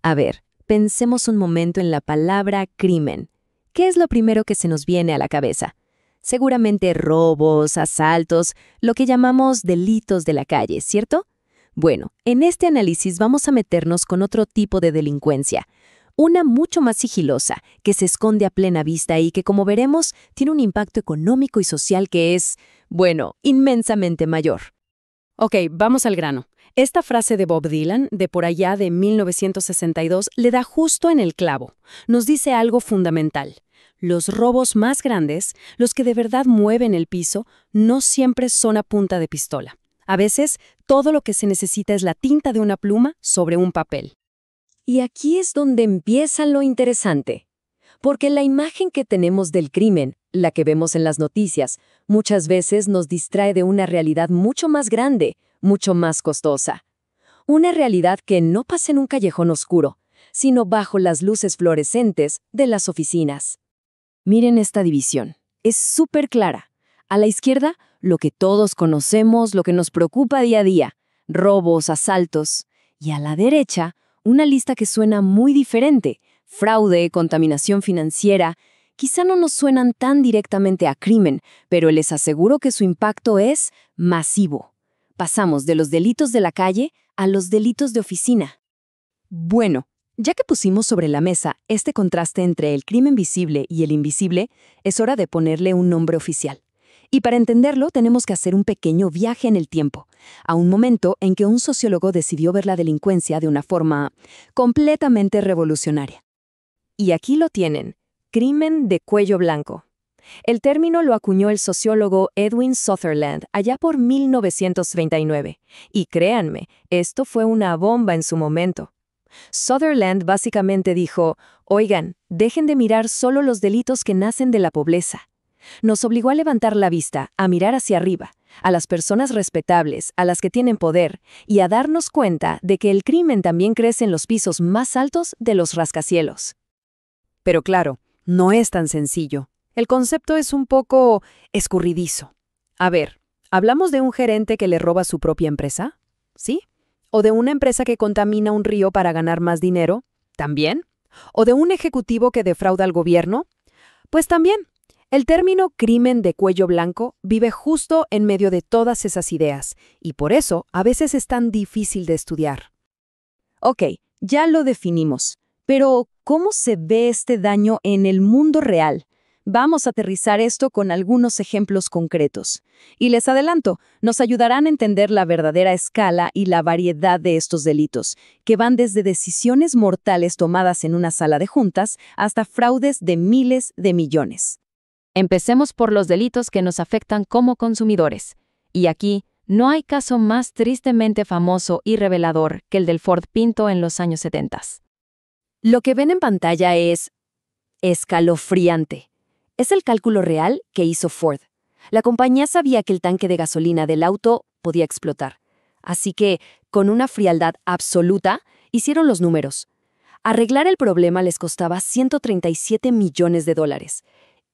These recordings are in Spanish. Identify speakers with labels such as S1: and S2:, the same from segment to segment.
S1: A ver, pensemos un momento en la palabra crimen. ¿Qué es lo primero que se nos viene a la cabeza? Seguramente robos, asaltos, lo que llamamos delitos de la calle, ¿cierto? Bueno, en este análisis vamos a meternos con otro tipo de delincuencia, una mucho más sigilosa, que se esconde a plena vista y que, como veremos, tiene un impacto económico y social que es, bueno, inmensamente mayor.
S2: Ok, vamos al grano. Esta frase de Bob Dylan, de por allá de 1962, le da justo en el clavo. Nos dice algo fundamental. Los robos más grandes, los que de verdad mueven el piso, no siempre son a punta de pistola. A veces, todo lo que se necesita es la tinta de una pluma sobre un papel.
S1: Y aquí es donde empieza lo interesante. Porque la imagen que tenemos del crimen, la que vemos en las noticias, muchas veces nos distrae de una realidad mucho más grande, mucho más costosa. Una realidad que no pasa en un callejón oscuro, sino bajo las luces fluorescentes de las oficinas. Miren esta división. Es súper clara. A la izquierda, lo que todos conocemos, lo que nos preocupa día a día, robos, asaltos. Y a la derecha, una lista que suena muy diferente, fraude, contaminación financiera. Quizá no nos suenan tan directamente a crimen, pero les aseguro que su impacto es masivo. Pasamos de los delitos de la calle a los delitos de oficina. Bueno, ya que pusimos sobre la mesa este contraste entre el crimen visible y el invisible, es hora de ponerle un nombre oficial. Y para entenderlo tenemos que hacer un pequeño viaje en el tiempo, a un momento en que un sociólogo decidió ver la delincuencia de una forma completamente revolucionaria. Y aquí lo tienen, crimen de cuello blanco. El término lo acuñó el sociólogo Edwin Sutherland allá por 1939. Y créanme, esto fue una bomba en su momento. Sutherland básicamente dijo, oigan, dejen de mirar solo los delitos que nacen de la pobreza. Nos obligó a levantar la vista, a mirar hacia arriba, a las personas respetables, a las que tienen poder, y a darnos cuenta de que el crimen también crece en los pisos más altos de los rascacielos.
S2: Pero claro, no es tan sencillo. El concepto es un poco escurridizo. A ver, ¿hablamos de un gerente que le roba su propia empresa? ¿Sí? ¿O de una empresa que contamina un río para ganar más dinero? ¿También? ¿O de un ejecutivo que defrauda al gobierno? Pues también. El término crimen de cuello blanco vive justo en medio de todas esas ideas, y por eso a veces es tan difícil de estudiar.
S1: Ok, ya lo definimos, pero ¿cómo se ve este daño en el mundo real? Vamos a aterrizar esto con algunos ejemplos concretos. Y les adelanto, nos ayudarán a entender la verdadera escala y la variedad de estos delitos, que van desde decisiones mortales tomadas en una sala de juntas hasta fraudes de miles de millones. Empecemos por los delitos que nos afectan como consumidores. Y aquí, no hay caso más tristemente famoso y revelador que el del Ford Pinto en los años 70. Lo que ven en pantalla es escalofriante. Es el cálculo real que hizo Ford. La compañía sabía que el tanque de gasolina del auto podía explotar. Así que, con una frialdad absoluta, hicieron los números. Arreglar el problema les costaba $137 millones.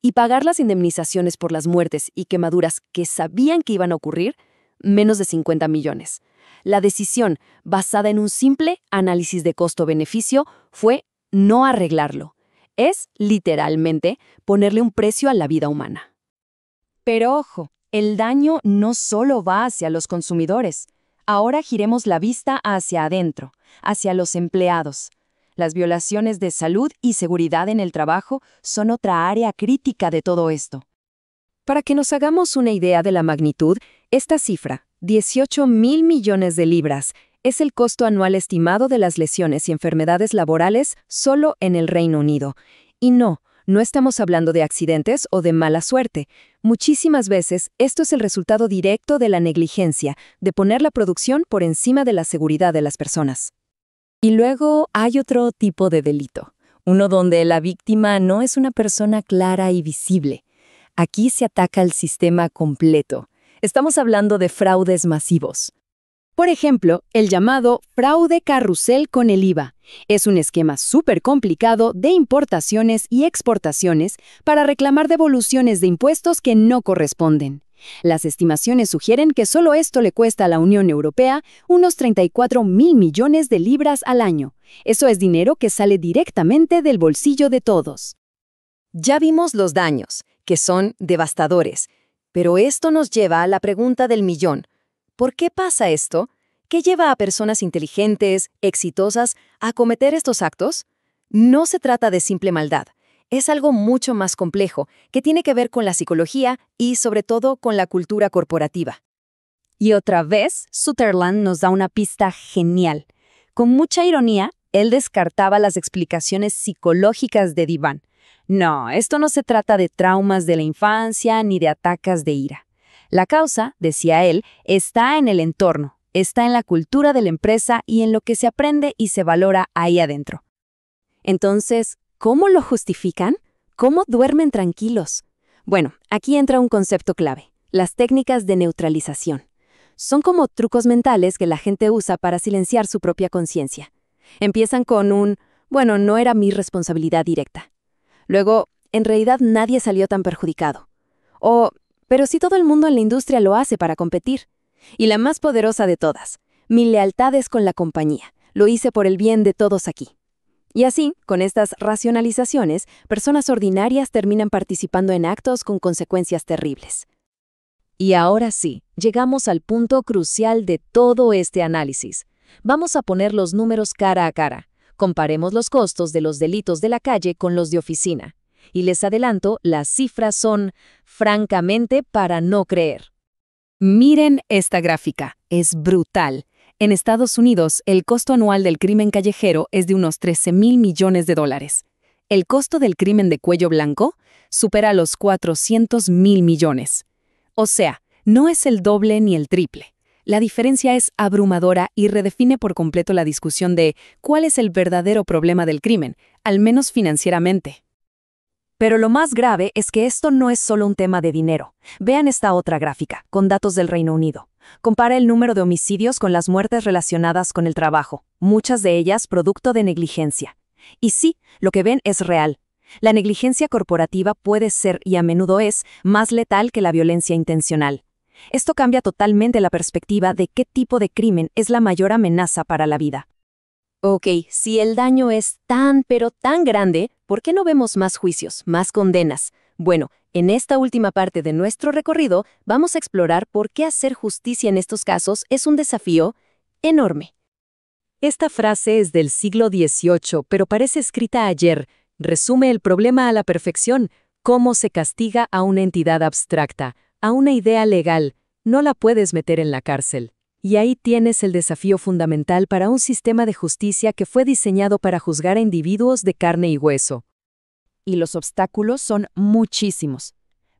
S1: Y pagar las indemnizaciones por las muertes y quemaduras que sabían que iban a ocurrir, menos de 50 millones. La decisión, basada en un simple análisis de costo-beneficio, fue no arreglarlo. Es, literalmente, ponerle un precio a la vida humana. Pero ojo, el daño no solo va hacia los consumidores. Ahora giremos la vista hacia adentro, hacia los empleados. Las violaciones de salud y seguridad en el trabajo son otra área crítica de todo esto. Para que nos hagamos una idea de la magnitud, esta cifra, 18,000 millones de libras, es el costo anual estimado de las lesiones y enfermedades laborales solo en el Reino Unido. Y no estamos hablando de accidentes o de mala suerte. Muchísimas veces esto es el resultado directo de la negligencia, de poner la producción por encima de la seguridad de las personas. Y luego hay otro tipo de delito, uno donde la víctima no es una persona clara y visible. Aquí se ataca el sistema completo. Estamos hablando de fraudes masivos. Por ejemplo, el llamado fraude carrusel con el IVA. Es un esquema súper complicado de importaciones y exportaciones para reclamar devoluciones de impuestos que no corresponden.
S2: Las estimaciones sugieren que solo esto le cuesta a la Unión Europea unos 34.000 millones de libras al año. Eso es dinero que sale directamente del bolsillo de todos.
S1: Ya vimos los daños, que son devastadores, pero esto nos lleva a la pregunta del millón. ¿Por qué pasa esto? ¿Qué lleva a personas inteligentes, exitosas, a cometer estos actos? No se trata de simple maldad. Es algo mucho más complejo, que tiene que ver con la psicología y, sobre todo, con la cultura corporativa.
S2: Y otra vez, Sutherland nos da una pista genial. Con mucha ironía, él descartaba las explicaciones psicológicas de Divan. No, esto no se trata de traumas de la infancia ni de atacas de ira. La causa, decía él, está en el entorno, está en la cultura de la empresa y en lo que se aprende y se valora ahí adentro. Entonces, ¿cómo lo justifican? ¿Cómo duermen tranquilos? Bueno, aquí entra un concepto clave, las técnicas de neutralización. Son como trucos mentales que la gente usa para silenciar su propia conciencia. Empiezan con bueno, no era mi responsabilidad directa. Luego, en realidad nadie salió tan perjudicado. Pero si todo el mundo en la industria lo hace para competir. Y la más poderosa de todas, mi lealtad es con la compañía. Lo hice por el bien de todos aquí. Y así, con estas racionalizaciones, personas ordinarias terminan participando en actos con consecuencias terribles.
S1: Y ahora sí, llegamos al punto crucial de todo este análisis. Vamos a poner los números cara a cara. Comparemos los costos de los delitos de la calle con los de oficina. Y les adelanto, las cifras son, francamente, para no creer.
S2: Miren esta gráfica, es brutal. En Estados Unidos, el costo anual del crimen callejero es de unos 13.000 millones de dólares. El costo del crimen de cuello blanco supera los 400.000 millones. O sea, no es el doble ni el triple. La diferencia es abrumadora y redefine por completo la discusión de cuál es el verdadero problema del crimen, al menos financieramente.
S1: Pero lo más grave es que esto no es solo un tema de dinero. Vean esta otra gráfica, con datos del Reino Unido. Compara el número de homicidios con las muertes relacionadas con el trabajo, muchas de ellas producto de negligencia. Y sí, lo que ven es real. La negligencia corporativa puede ser, y a menudo es, más letal que la violencia intencional. Esto cambia totalmente la perspectiva de qué tipo de crimen es la mayor amenaza para la vida. Ok, si el daño es tan pero tan grande, ¿por qué no vemos más juicios, más condenas? Bueno, en esta última parte de nuestro recorrido vamos a explorar por qué hacer justicia en estos casos es un desafío enorme. Esta frase es del siglo XVIII, pero parece escrita ayer. Resume el problema a la perfección: cómo se castiga a una entidad abstracta, a una idea legal. No la puedes meter en la cárcel. Y ahí tienes el desafío fundamental para un sistema de justicia que fue diseñado para juzgar a individuos de carne y hueso.
S2: Y los obstáculos son muchísimos.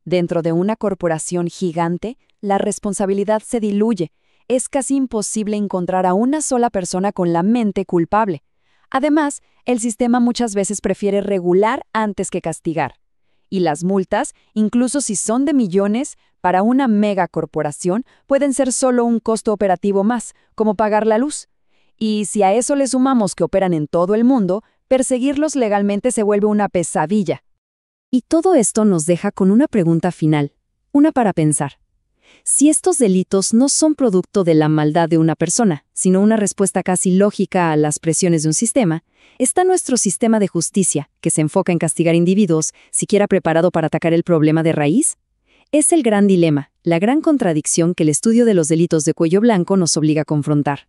S2: Dentro de una corporación gigante, la responsabilidad se diluye. Es casi imposible encontrar a una sola persona con la mente culpable. Además, el sistema muchas veces prefiere regular antes que castigar. Y las multas, incluso si son de millones, para una megacorporación pueden ser solo un costo operativo más, como pagar la luz. Y si a eso le sumamos que operan en todo el mundo, perseguirlos legalmente se vuelve una pesadilla.
S1: Y todo esto nos deja con una pregunta final, una para pensar. Si estos delitos no son producto de la maldad de una persona, sino una respuesta casi lógica a las presiones de un sistema, ¿está nuestro sistema de justicia, que se enfoca en castigar individuos, siquiera preparado para atacar el problema de raíz? Es el gran dilema, la gran contradicción que el estudio de los delitos de cuello blanco nos obliga a confrontar.